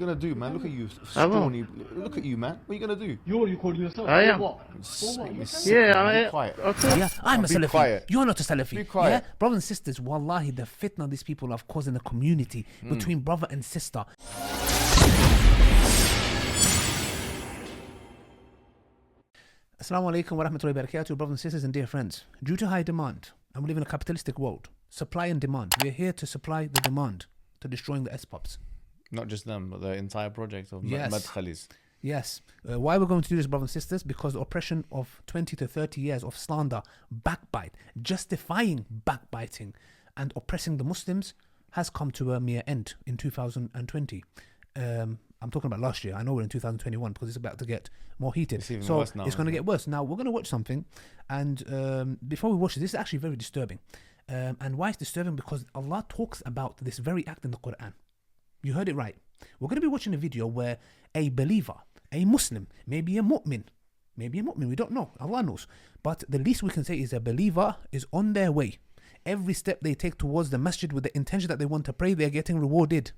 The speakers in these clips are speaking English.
Gonna do, man? Look at you, I won't. scrawny. Look at you, man. What are you gonna do? You're recording yourself. I am. What? Yeah, Be quiet. Yeah, I'm a Be Salafi. quiet. You're not a Salafi. Be quiet. Yeah, brothers and sisters, wallahi, the fitna these people have caused in the community between brother and sister. Assalamu alaikum wa rahmatullahi wa barakatuh, brothers and sisters and dear friends. Due to high demand, and we live in a capitalistic world, supply and demand, we are here to supply the demand to destroying the S-Pops. Not just them, but the entire project of Yes. Madkhalis. Yes. Why we're going to do this, brothers and sisters? Because the oppression of 20 to 30 years of slander, backbite, justifying backbiting, and oppressing the Muslims has come to a mere end in 2020. I'm talking about last year. I know we're in 2021 because it's about to get more heated. It's even so worse now, it's going to isn't get worse. Now, we're going to watch something. And before we watch this is actually very disturbing. And why it's disturbing? Because Allah talks about this very act in the Quran. You heard it right. We're going to be watching a video where a believer, a Muslim, maybe a mu'min, we don't know, Allah knows. But the least we can say is a believer is on their way. Every step they take towards the masjid with the intention that they want to pray, they're getting rewarded.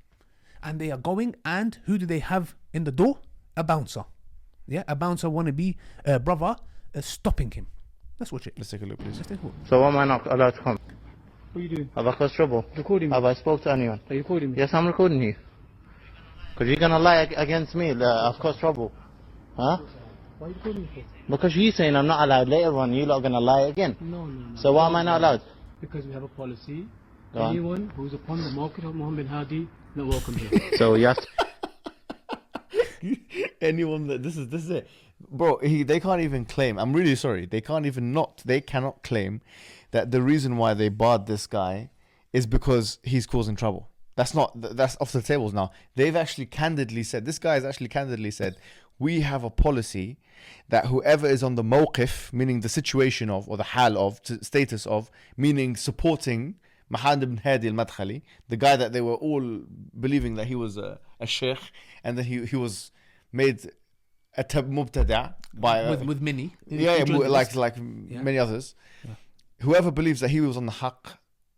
And they are going, and who do they have in the door? A bouncer. Yeah, a bouncer wannabe brother stopping him. Let's watch it. Let's take a look, please. Let's take a look. So why am I not allowed to come? What are you doing? Have I caused trouble? Recording me. Have I spoke to anyone? Are you recording me? Yes, I'm recording you. Because you're going to lie against me. I've caused trouble. Huh? Why are you recording me for? Because you're saying I'm not allowed. Later on, you're not going to lie again. No. So why am I not allowed? Because we have a policy. Go on. Anyone who's upon the market of Muhammad bin Hadi, not welcome here. So you have to... Anyone that this is it, bro. They can't even claim. I'm really sorry. They cannot claim that the reason why they barred this guy is because he's causing trouble. That's off the tables now. They've actually candidly said, this guy has actually candidly said, we have a policy that whoever is on the mawqif, meaning the situation of, or the hal of, status of, meaning supporting Muhammad ibn Hadi al-Madkhali, the guy that they were all believing that he was a sheikh, and that he was made a mubtada by with many. like many others. Yeah. Whoever believes that he was on the haqq,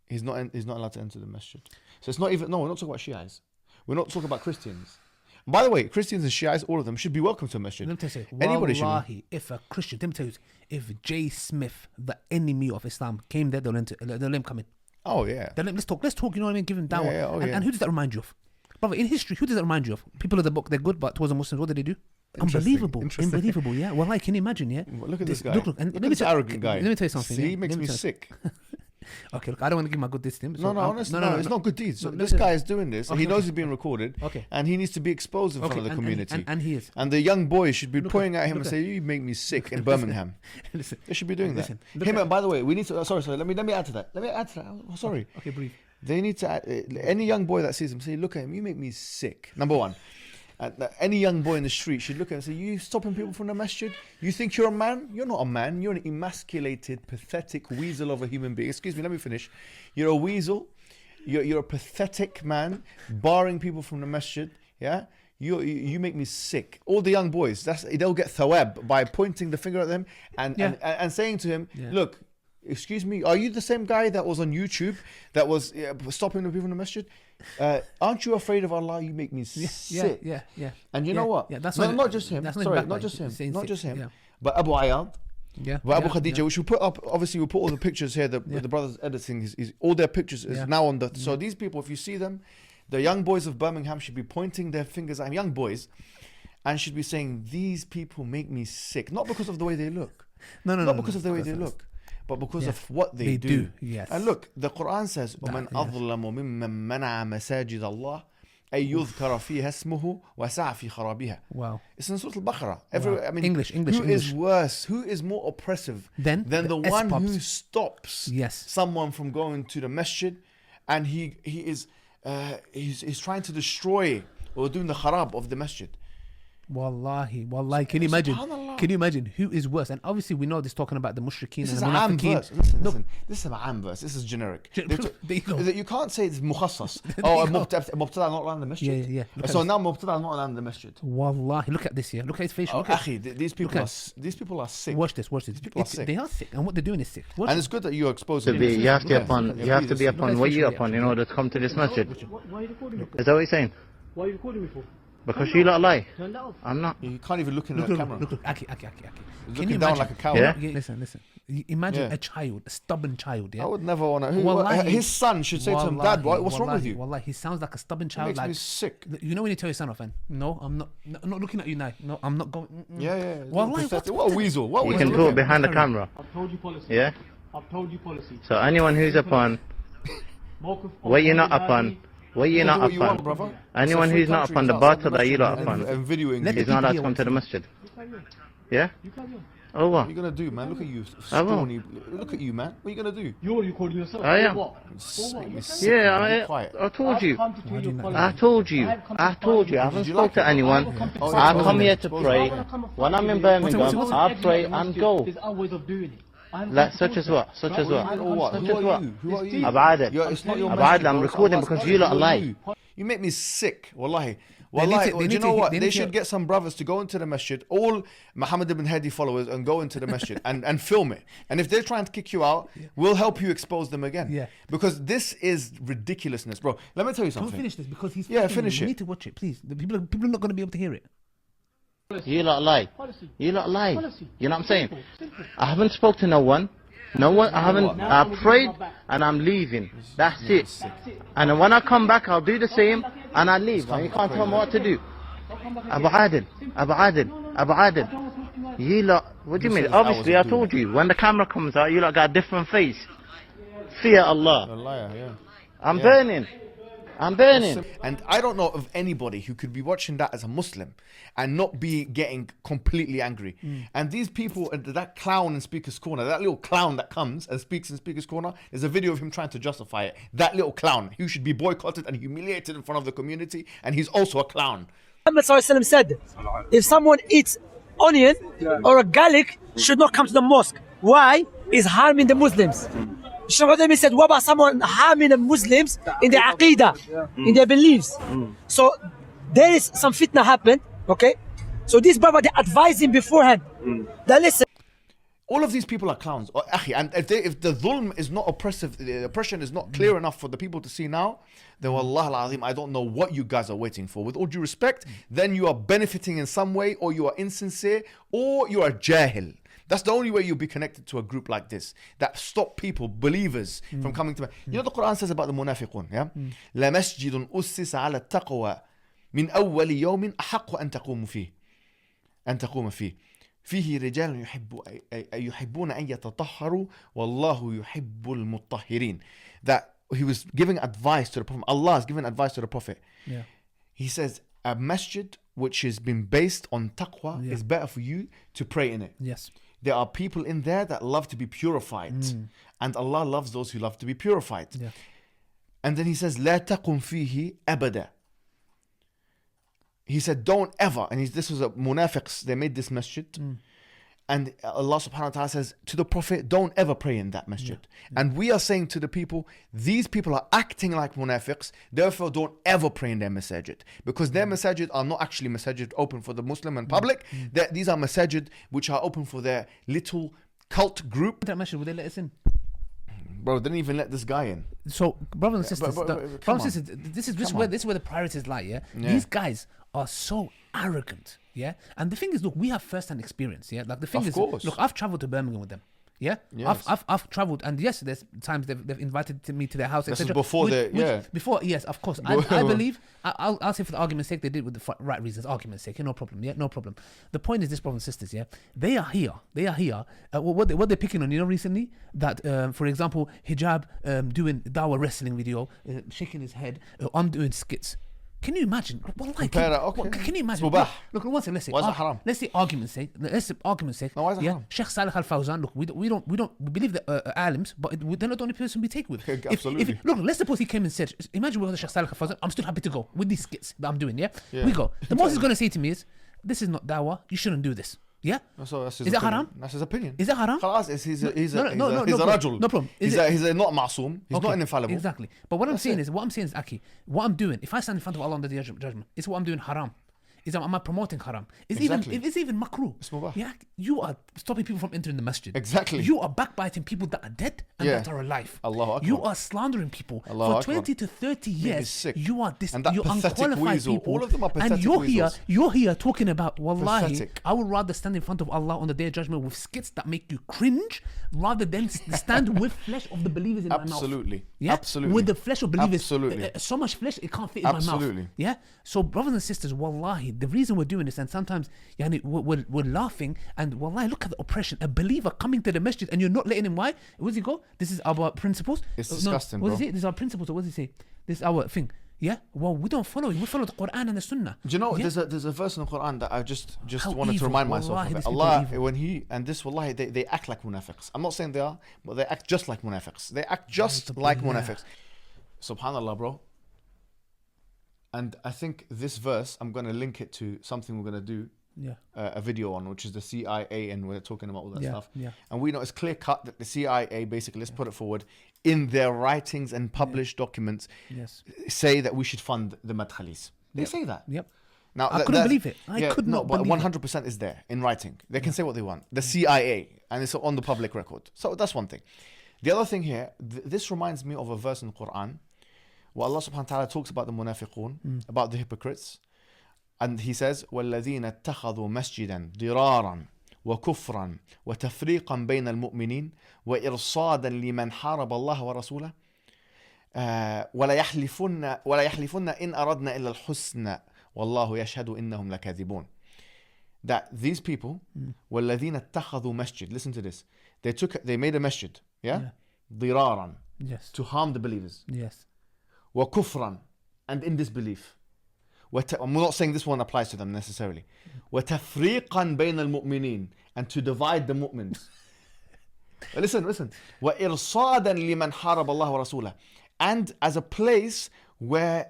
he's not allowed to enter the masjid. So it's not even, we're not talking about Shiites. We're not talking about Christians. And by the way, Christians and Shiites, all of them should be welcome to a masjid. Let me tell you, Anybody wallahi, should. if a Christian, let me tell you, if J. Smith, the enemy of Islam, came there, they'll let him come in. Oh yeah. Let's talk, you know what I mean? Give him dawah. Yeah, and who does that remind you of? Brother, in history, who does that remind you of? People of the book, they're good, but towards the Muslims, what did they do? Unbelievable, yeah. Wallahi, can you imagine, yeah? Well, look at this guy. Look, and look at this arrogant guy. Let me tell you something. See, he makes me sick. Okay, look, I don't want to give my good deeds to him. No, honestly, it's not good deeds. No, This guy is doing this. Okay, he knows he's being recorded. Okay. And he needs to be exposed in front of the community. And he is. And the young boys should be Look pointing at- at him look and at- say, "You make me sick" in Birmingham. Listen, They should be doing listen, that. look Him. at- And by the way, we need to. Sorry. Let me add to that. Oh, sorry. okay, breathe. They need to. Any young boy that sees him, say, "Look at him. You make me sick." Number one. Any young boy in the street should look at him and say, "You stopping people from the masjid? You think you're a man? You're not a man. You're an emasculated, pathetic weasel of a human being." Excuse me, let me finish. You're a weasel. You're a pathetic man, barring people from the masjid. Yeah, you make me sick. All the young boys, they'll get thawab by pointing the finger at them and saying to him, "Look, excuse me, are you the same guy that was on YouTube that was stopping the people in the masjid? Aren't you afraid of Allah? You make me sick." Yeah. And you know what? Yeah, that's not just him. Sorry, not just him. But Abu Ayyad. Yeah. But Abu Khadija, which we put up, obviously we'll put all the pictures here. The brothers editing all their pictures is now on the. So these people, if you see them, the young boys of Birmingham should be pointing their fingers at young boys, and should be saying, "These people make me sick," not because of the way they look, not because of the way they look, but because of what they do. Yes. And look, the Quran says, وَمَنْ أَظْلَمُ مِمَّنْ مَنَعَ مَسَاجِدَ اللَّهِ أَن يُذْكَرَ فِيهَا اسْمُهُ وَسَعَ فِي خَرَابِهَا. Wow. It's in Surah Al-Baqarah. I mean, English. Who is worse? Who is more oppressive than the one who stops Yes. someone from going to the masjid, and he's trying to destroy or doing the kharab of the masjid? Wallahi, can you imagine? Subhanallah. Can you imagine who is worse? And obviously we know this talking about the mushrikeen This and is the a am munafiqeen. verse. Listen. This is a am verse. This is generic. There you go. You can't say it's mukhassas. Mubtada not allowed in the masjid. Yeah. Look So at now mubtada not allowed in the masjid. Wallahi, look at this here. Look at his face. Oh, Look at akhi, these people are sick. Watch this. These people are sick. They are sick, and what they're doing is sick. Watch And it's good that you are exposed. You have to be upon what you're upon in order to come to this masjid. Why are you recording me for? Is that what you're saying? Why are you recording me for? Because you lot lie. Turn that off. I'm not. You can't even look in Look, the look, camera. look, Aki. He's looking down like a cow. Yeah. Listen. Imagine Yeah. a child, a stubborn child, yeah? I would never want to. Wallahi. His son should say to him, Dad, what's wrong with you? Wallahi, he sounds like a stubborn It child. makes Like, me sick. you know when you tell your son off, and no, I'm not looking at you now. No, I'm not going. Yeah. Wallahi, What a weasel. What a You weasel. can do it behind the camera. I've told you policy. Yeah. I've told you policy. So anyone who's upon what you're not upon, what you're You not do what you want, upon, brother. anyone It's a free who's not country, upon the it's outside batil that you're not masjid upon, and videoing Let you. is not allowed to hear come what to the you masjid. You carry on. Yeah. You carry on. Oh What what? are you gonna do, man? Look at you, I will. scrawny. Look at you, man. What are you gonna do? You're recording yourself. I For am. what? Make me For sick, Yeah, man. Be quiet. I told you. I've come to tell you policy. I told you. I told you. I haven't Did you spoke like to it? anyone. Oh, yeah. I've Expose come it. here to Expose pray. it. When I'm in Birmingham, I pray and go. There's other ways of doing it. Like such as what? Such as what? Or what? Such Who as are what? you? Who are you? Abad It's not your Abad, masjid, I'm bro. It's recording Allah's because you lot masjid. lie. Who are you? You make me sick. Wallahi. They need Wallahi. to- Do they you need know to- what? they They need to- should get some brothers to go into the masjid, all Muhammad ibn Hadi followers, and go into the masjid and film it. And if they're trying to kick you out, we'll help you expose them again. Yeah. Because this is ridiculousness, bro. Let me tell you Don't something. finish this because he's. Yeah, fucking- finish You it. need to watch it, please. The people are not going to be able to hear it. You lot lie. Policy. You lot lie. Policy. You know what I'm saying? Simple. I haven't spoke to no one. No one. I haven't. Now I I'm prayed giving my back. and I'm leaving. That's it. That's it. And then when I come back, I'll do the same and I leave. And you can't tell me what to do. Abu Adil. Abu Adil. Abu Adil. You lot. What do you mean? said it's hours Obviously, of I doing told you. When the camera comes out, you lot got a different face. Fear A Allah. liar, yeah. I'm Yeah. burning. I'm burning. And I don't know of anybody who could be watching that as a Muslim and not be getting completely angry. And these people, that clown in Speaker's Corner, that little clown that comes and speaks in Speaker's Corner, there's a video of him trying to justify it. That little clown, who should be boycotted and humiliated in front of the community, and he's also a clown. Muhammad ﷺ said, if someone eats onion or a garlic, should not come to the mosque. Why? It's harming the Muslims. Shaykh Uthaymeen said, what about someone harming the Muslims in their aqidah, in their beliefs? So there is some fitna happened, okay? So this brother, they advise him beforehand. That listen, All of these people are clowns. Akhi, and if the dhulm is not oppressive, the oppression is not clear enough for the people to see now, then wallah al-azim, I don't know what you guys are waiting for. With all due respect, then you are benefiting in some way, or you are insincere, or you are jahil. That's the only way you'll be connected to a group like this that stop people, believers, from coming to. You know the Quran says about the munafiqun, yeah? La masjidun ussisa ala taqwa min awwali yawmin ahaqqa an taqumu fih. أن تقوم فيه فيه رجال يحبون أن يتطهروا والله يحب المطهرين. That he was giving advice to the Prophet. Allah is giving advice to the Prophet. Yeah. He says a masjid which has been based on taqwa is better for you to pray in it. Yes. There are people in there that love to be purified, and Allah loves those who love to be purified. Yeah. And then he says لا تقم فيه أبدا. He said, don't ever, and this was a munafiqs, they made this masjid. And Allah subhanahu wa ta'ala says to the Prophet, don't ever pray in that masjid. And we are saying to the people, these people are acting like munafiqs, therefore don't ever pray in their masajid. Because their masajid are not actually masajid open for the Muslim and public. These are masajid which are open for their little cult group. That masjid, would they let us in? Bro, they didn't even let this guy in. So, brothers and sisters, but brothers come and sisters, this is where the priorities lie. Yeah? Yeah. These guys are so arrogant. Yeah, and the thing is, look, we have first-hand experience. Yeah, like the thing Of is, course. look, I've traveled to Birmingham with them. Yeah, Yes. I've traveled, and yes, there's times they've invited me to their house. This is etc. before before, yes, of course. I believe I'll say for the argument's sake they did it with the right reasons. Argument's sake, no problem. Yeah, no problem. The point is this, brothers and sisters. Yeah, they are here. What they're picking on, you know, recently that, for example, Hijāb doing dawah wrestling video, shaking his head. I'm doing skits. Can you imagine? Compare that, okay. Can you imagine? It's mubah. Look, one second. Let's say, Why is it haram? let's say argument's sake. No, why is it yeah, haram? Sheikh Salih Al Fawzan. Look, we believe that alims, but they're not the only person we take with. Absolutely. Look, let's suppose he came and said, imagine we're the Sheikh Salih Al Fawzan. I'm still happy to go with these skits that I'm doing. Yeah, Yeah. we go. The most he's going to say to me is, "This is not dawah. You shouldn't do this." Yeah. So that's his Is it opinion. haram? That's his opinion. Is it haram? Khalas, he's a No rajul. No problem. He's not ma'soom. He's not infallible. Exactly. But what I'm saying it. is, Aki, what I'm doing, if I stand in front of Allah on the day of judgment, it's what I'm doing haram. am I promoting haram? Exactly. It's even makruh. It's mubah. Yeah, you are stopping people from entering the masjid. Exactly. You are backbiting people that are dead and Yeah. that are alive. Allahu Akbar. You are slandering people Allahu for Akbar. 20 to 30 years. sick. You are And that you're pathetic unqualified weasel, people. all of them are and pathetic weasels. you're here talking about wallahi. Pathetic. I would rather stand in front of Allah on the day of judgment with skits that make you cringe rather than stand with flesh of the believers in my mouth. Absolutely. Yeah? Absolutely. With the flesh of believers. Absolutely. So much flesh, it can't fit in my Absolutely. mouth. Yeah? So, brothers and sisters, wallahi, the reason we're doing this, and sometimes yani, we're laughing, and wallahi, look at the oppression. A believer coming to the masjid and you're not letting him. Why? Where does he go? This is our principles. It's No, disgusting, what bro. is it? This is our principles. Or what does he say? This is our thing. Yeah? Well, we don't follow it. We follow the Quran and the Sunnah. Do you know, Yeah? there's a verse in the Quran that I just How wanted to evil. remind myself Wallahi, of these it. people are Allah, evil. when he, and this, wallahi, they act like munafiqs. I'm not saying they are, but they act just like munafiqs. They act just like billah. munafiqs. Subhanallah, bro. And I think this verse, I'm going to link it to something we're going to do Yeah. a video on, which is the CIA, and we're talking about all that Yeah, stuff. yeah. And we know it's clear cut that the CIA, basically, let's put it forward, in their writings and published documents, Yes. say that we should fund the madkhalis. They say that. Yep. Now, I couldn't believe it. I could not but believe it. 100% is there in writing. They can say what they want. The CIA, and it's on the public record. So that's one thing. The other thing here, this reminds me of a verse in the Quran where Allah subhanahu wa ta'ala talks about the munafiqun, about the hypocrites. And he says, وَالَّذِينَ اتَّخَذُوا مَسْجِدًا ضِرَارًا وَكُفْرًا وَتَفْرِيقًا بَيْنَ الْمُؤْمِنِينَ وَإِرْصَادًا لِمَنْ حَارَبَ اللَّهَ وَرَسُولَهُ ولا يحلفن إن أردنا إلا الحسنى والله يشهد إنهم لكاذبون. That these people والذين اتخذوا مسجد, listen to this, they made a masjid, yeah, ضرارا, Yes. to harm the believers, Yes. وكفرا, and in disbelief. I'm not saying this one applies to them necessarily. وتفريقا بين المؤمنين, and to divide the mu'mins. Listen. وإرصادا لمن حارب الله ورسوله, and as a place where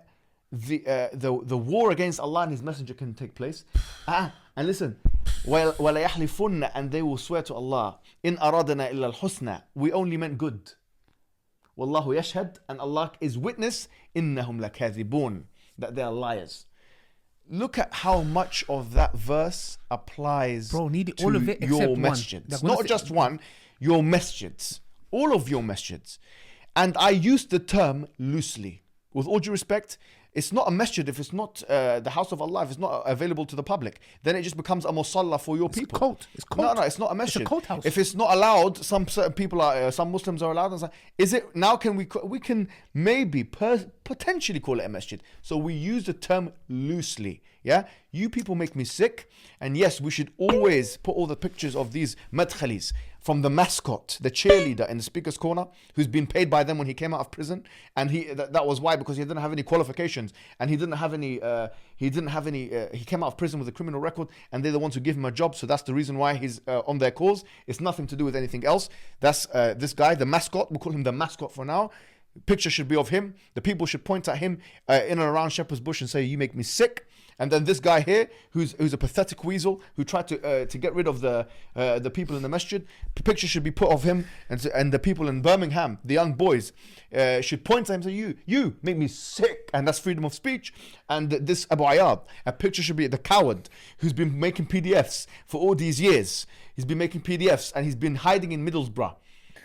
the war against Allah and His Messenger can take place. And listen, ولا يحلفن, and they will swear to Allah, إن أرادنا إلا الحسنى, we only meant good. والله يشهد, and Allah is witness, إنهم لكاذبون, that they are liars. Look at how much of that verse applies Bro, need to all of it your except one. masjids. Like, when I Not say- just one, your masjids. All of your masjids. And I use the term loosely. With all due respect, it's not a masjid if it's not the house of Allah, if it's not available to the public. Then it just becomes a musalla for your people. cult. It's cult. No, it's not a masjid. It's a cult house. If it's not allowed, some certain people are, some Muslims are allowed. And is it now? We can maybe potentially call it a masjid. So we use the term loosely. Yeah, you people make me sick. And yes, we should always put all the pictures of these madkhalis, from the mascot, the cheerleader in the speaker's corner, who's been paid by them when he came out of prison, and that was why, because he didn't have any qualifications, and he came out of prison with a criminal record, and they're the ones who give him a job, so that's the reason why he's on their cause. It's nothing to do with anything else. That's this guy, the mascot. We'll call him the mascot for now. Picture should be of him. The people should point at him in and around Shepherd's Bush and say, "You make me sick." And then this guy here, who's a pathetic weasel, who tried to get rid of the people in the masjid, picture should be put of him, and the people in Birmingham, the young boys, should point at him and say, "You make me sick," and that's freedom of speech. And this Abu Ayyab, a picture should be the coward who's been making PDFs for all these years. He's been making PDFs and he's been hiding in Middlesbrough,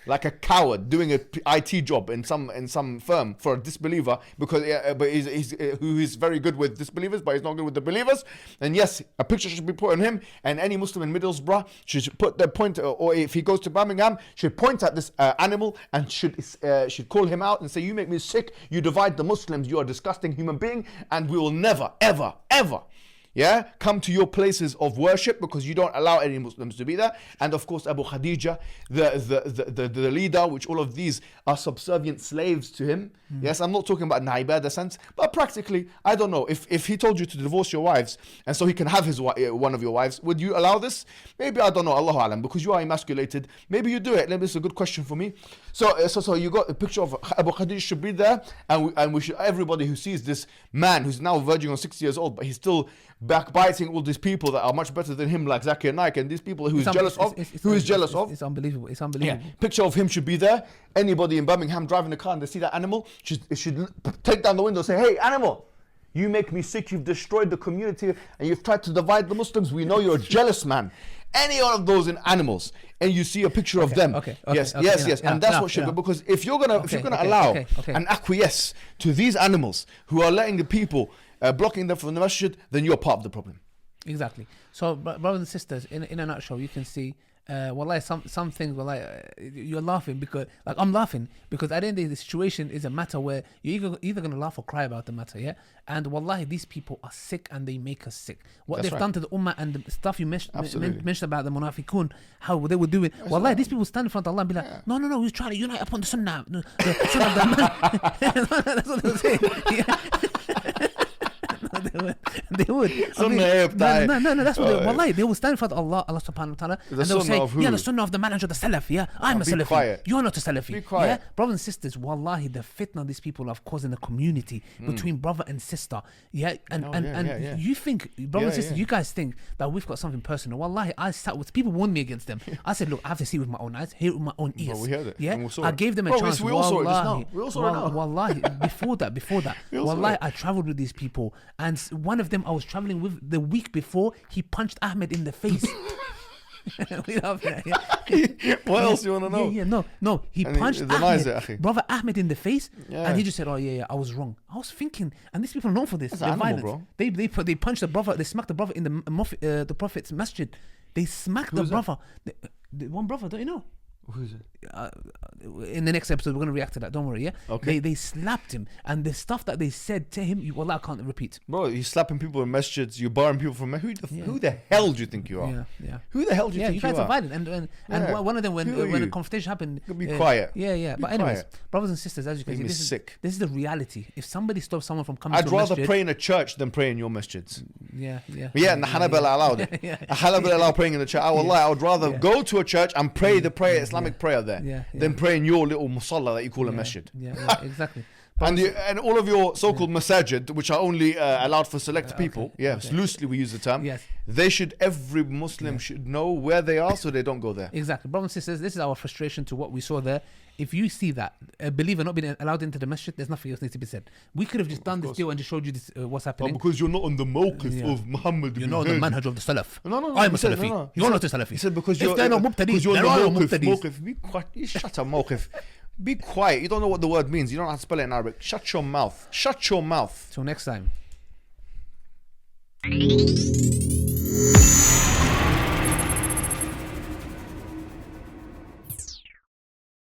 like a coward doing a IT job in some firm for a disbeliever, because he's who is very good with disbelievers, but he's not good with the believers. And yes, a picture should be put on him, and any Muslim in Middlesbrough should put their point, or if he goes to Birmingham, should point at this animal and should call him out and say, "You make me sick. You divide the Muslims. You are a disgusting human being, and we will never, ever, ever." Yeah, come to your places of worship, because you don't allow any Muslims to be there. And of course, Abu Khadija, the leader, which all of these are subservient slaves to him. Yes, I'm not talking about in the ibadah sense, but practically, I don't know, if he told you to divorce your wives and so he can have one of your wives, would you allow this? Maybe, I don't know, Allahu Alam, because you are emasculated. Maybe you do it. Maybe it's a good question for me. So you got a picture of Abu Khadija should be there, and we should, everybody who sees this man who's now verging on 60 years old, but he's still backbiting all these people that are much better than him, like Zakir Naik, and these people who is jealous of. It's unbelievable. It's unbelievable. Yeah. Picture of him should be there. Anybody in Birmingham driving a car and they see that animal should take down the window and say, "Hey, animal, You make me sick. You've destroyed the community and you've tried to divide the Muslims. We know you're a jealous man. Any of those in animals, and you see a picture of them. Yes. And that's what should be, because if you're gonna allow and acquiesce to these animals who are letting the people blocking them from the masjid, then you're part of the problem. Exactly. So, brothers and sisters, in a nutshell, you can see, wallahi, some things, wallahi, you're laughing because, like, I'm laughing because at the end of the day, the situation is a matter where you're either going to laugh or cry about the matter, yeah? And wallahi, these people are sick and they make us sick. What they've done to the ummah and the stuff you mentioned about the munafiqun, how they were doing, wallahi, these people stand in front of Allah and be like, no, we're trying to unite upon the sunnah, the sunnah of the man. That's what they were saying. Yeah. They would. I mean, no, that's what they would. Wallahi, they will stand in front of Allah subhanahu wa ta'ala, and they'll say, the sunnah of the manager, the salaf, yeah? I'm a salafi. Quiet. You're not a salafi. Be quiet. Yeah? Brothers and sisters, wallahi, the fitna these people have caused in the community between brother and sister, yeah? And you think, brothers and sisters, you guys think that we've got something personal. Wallahi, I sat with people, warned me against them. I said, look, I have to see with my own eyes, hear it with my own ears. Bro, we heard it. Yeah? I gave them a chance. We all saw it just now. We all saw it now. Wallahi, before that, wallahi, I traveled with these people, and one of them I was traveling with the week before, he punched Ahmed in the face. We love that. Yeah. What else do you want to know? No. He punched brother Ahmed in the face, and he just said, I was wrong. I was thinking, and these people are known for this. They're violent. Bro. They punched the brother. They smacked the brother in the Prophet's masjid. They smacked the brother. The one brother, don't you know? Who is it? In the next episode, we're going to react to that. Don't worry, yeah? Okay. They slapped him, and the stuff that they said to him, I can't repeat. Bro, you're slapping people in masjids, you're barring people from who the hell do you think you are? Yeah. Who the hell do you think you are? You guys are violent, and one of them, when the confrontation happened... Be quiet. Yeah. But anyways, brothers and sisters, as you can see, this is the reality. If somebody stops someone from coming to a masjid... I'd rather pray in a church than pray in your masjids. Yeah, and the Hanabala allowed it. The Hanabala allowed praying in the church. I would rather go to a church and pray the prayer, Islamic prayer there, than pray in your little musalla that you call a masjid. Yeah, exactly. And all of your so-called masajid, which are only allowed for select people, loosely we use the term, every Muslim should know where they are so they don't go there. Exactly. Brothers and sisters, this is our frustration to what we saw there. If you see that a believer not being allowed into the masjid, there's nothing else needs to be said. We could have just done this deal and just showed you this, what's happening. Because you're not on the mawqif of Muhammad. You're not on the manhaj of the salaf. No. I'm a salafi. You're not a salafi. He said because if they're not mubtadis, they're all mubtadis. Be quiet. Shut up, mawqif. Be quiet. You don't know what the word means. You don't know how to spell it in Arabic. Shut your mouth. Shut your mouth. Till next time.